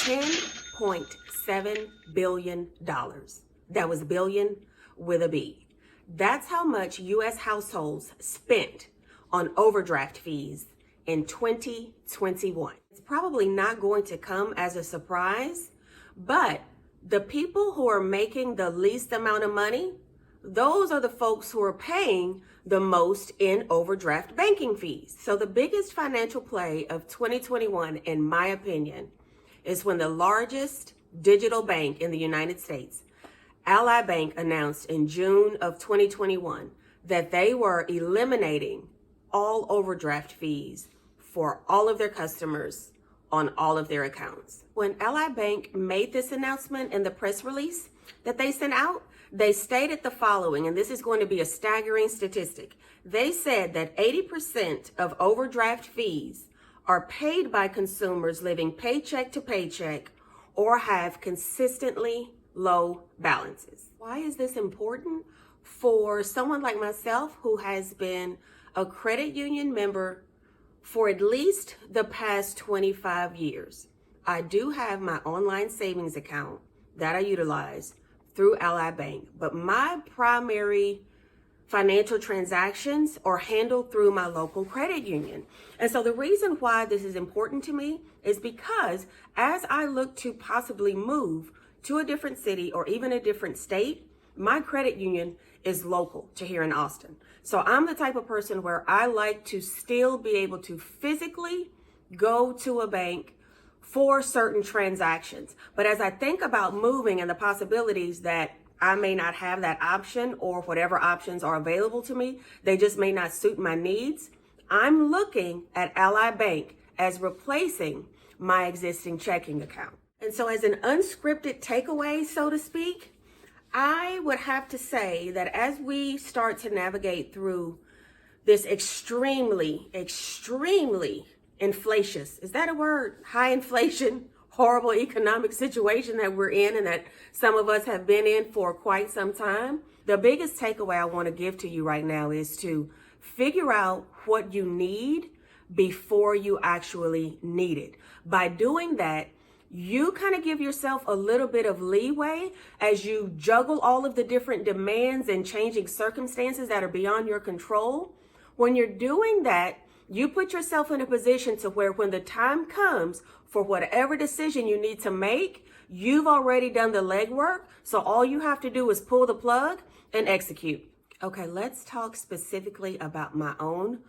$10.7 billion. That was billion with a B. That's how much U.S. households spent on overdraft fees in 2021. It's probably not going to come as a surprise, but the people who are making the least amount of money, those are the folks who are paying the most in overdraft banking fees. So the biggest financial play of 2021, in my opinion, is when the largest digital bank in the United States, Ally Bank, announced in June of 2021 that they were eliminating all overdraft fees for all of their customers on all of their accounts. When Ally Bank made this announcement in the press release that they sent out, they stated the following, and this is going to be a staggering statistic. They said that 80% of overdraft fees are paid by consumers living paycheck to paycheck or have consistently low balances. Why is this important? For someone like myself who has been a credit union member for at least the past 25 years, I do have my online savings account that I utilize through Ally Bank, but my primary financial transactions are handled through my local credit union. And so the reason why this is important to me is because as I look to possibly move to a different city or even a different state, my credit union is local to here in Austin. So I'm the type of person where I like to still be able to physically go to a bank for certain transactions. But as I think about moving and the possibilities that I may not have that option, or whatever options are available to me, they just may not suit my needs, I'm looking at Ally Bank as replacing my existing checking account. And so as an unscripted takeaway, so to speak, I would have to say that as we start to navigate through this extremely inflatious, is that a word? High inflation, horrible economic situation that we're in and that some of us have been in for quite some time. The biggest takeaway I want to give to you right now is to figure out what you need before you actually need it. By doing that, you kind of give yourself a little bit of leeway as you juggle all of the different demands and changing circumstances that are beyond your control. When you're doing that, you put yourself in a position to where when the time comes for whatever decision you need to make, you've already done the legwork. So all you have to do is pull the plug and execute. Okay, let's talk specifically about my own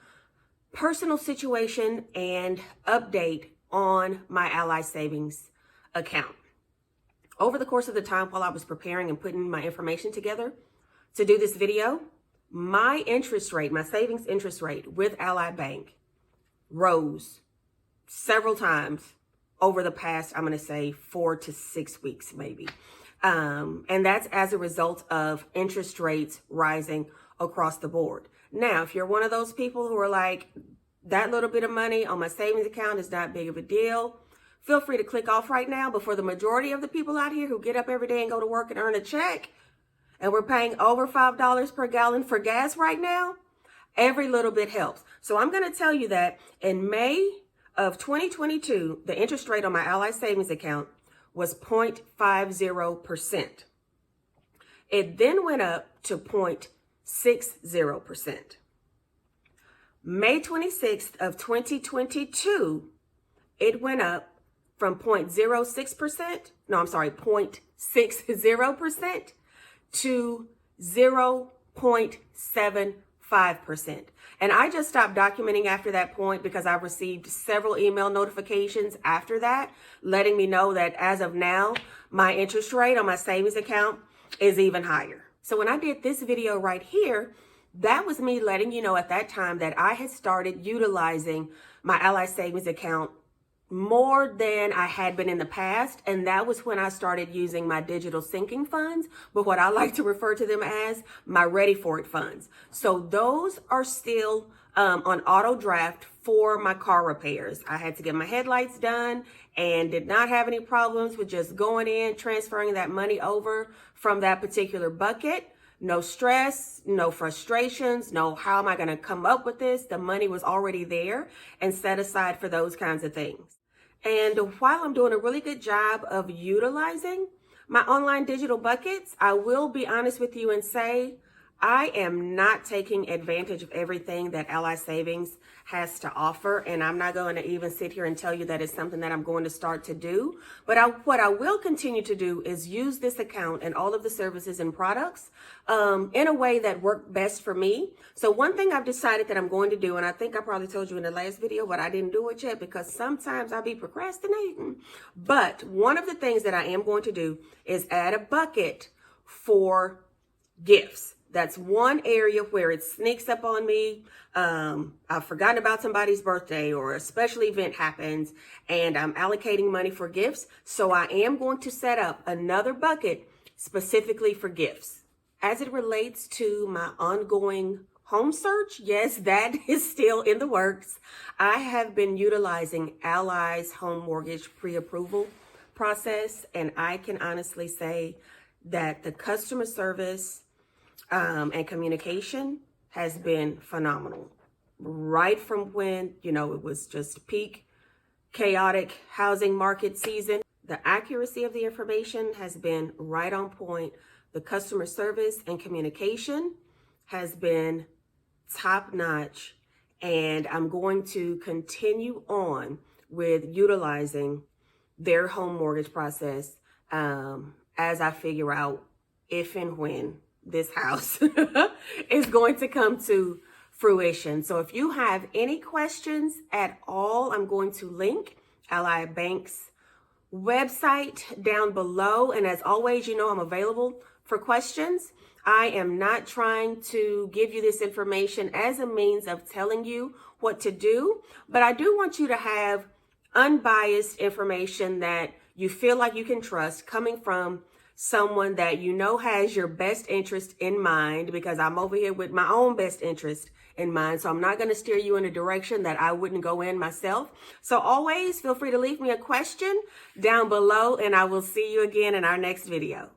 personal situation and update on my Ally Savings account. Over the course of the time while I was preparing and putting my information together to do this video, my interest rate, my savings interest rate with Ally Bank rose several times over the past, I'm going to say 4 to 6 weeks maybe. And that's as a result of interest rates rising across the board. Now, if you're one of those people who are like, that little bit of money on my savings account is not big of a deal, feel free to click off right now. But for the majority of the people out here who get up every day and go to work and earn a check, and we're paying over $5 per gallon for gas right now, every little bit helps. So I'm going to tell you that in May of 2022, the interest rate on my Ally Savings account was 0.50%. It then went up to 0.60%. May 26th of 2022, it went up from 0.60% to 0.75%. And I just stopped documenting after that point because I received several email notifications after that, letting me know that as of now, my interest rate on my savings account is even higher. So when I did this video right here, that was me letting you know at that time that I had started utilizing my Ally Savings account more than I had been in the past. And that was when I started using my digital sinking funds, but what I like to refer to them as my ready for it funds. So those are still on auto draft for my car repairs. I had to get my headlights done and did not have any problems with just going in, transferring that money over from that particular bucket. No stress, no frustrations, no how am I going to come up with this? The money was already there and set aside for those kinds of things. And while I'm doing a really good job of utilizing my online digital buckets, I will be honest with you and say I am not taking advantage of everything that Ally Savings has to offer. And I'm not going to even sit here and tell you that it's something that I'm going to start to do. But what I will continue to do is use this account and all of the services and products in a way that work best for me. So one thing I've decided that I'm going to do, and I think I probably told you in the last video, but I didn't do it yet because sometimes I'll be procrastinating. But one of the things that I am going to do is add a bucket for gifts. That's one area where it sneaks up on me. I've forgotten about somebody's birthday or a special event happens and I'm allocating money for gifts. So I am going to set up another bucket specifically for gifts. As it relates to my ongoing home search, yes, that is still in the works. I have been utilizing Ally's home mortgage pre-approval process, and I can honestly say that the customer service and communication has been phenomenal. Right from when, it was just peak chaotic housing market season, the accuracy of the information has been right on point. The customer service and communication has been top notch, and I'm going to continue on with utilizing their home mortgage process as I figure out if and when this house is going to come to fruition. So if you have any questions at all, I'm going to link Ally Bank's website down below. And as always, I'm available for questions. I am not trying to give you this information as a means of telling you what to do, but I do want you to have unbiased information that you feel like you can trust coming from someone that has your best interest in mind, because I'm over here with my own best interest in mind. So I'm not going to steer you in a direction that I wouldn't go in myself. So always feel free to leave me a question down below, and I will see you again in our next video.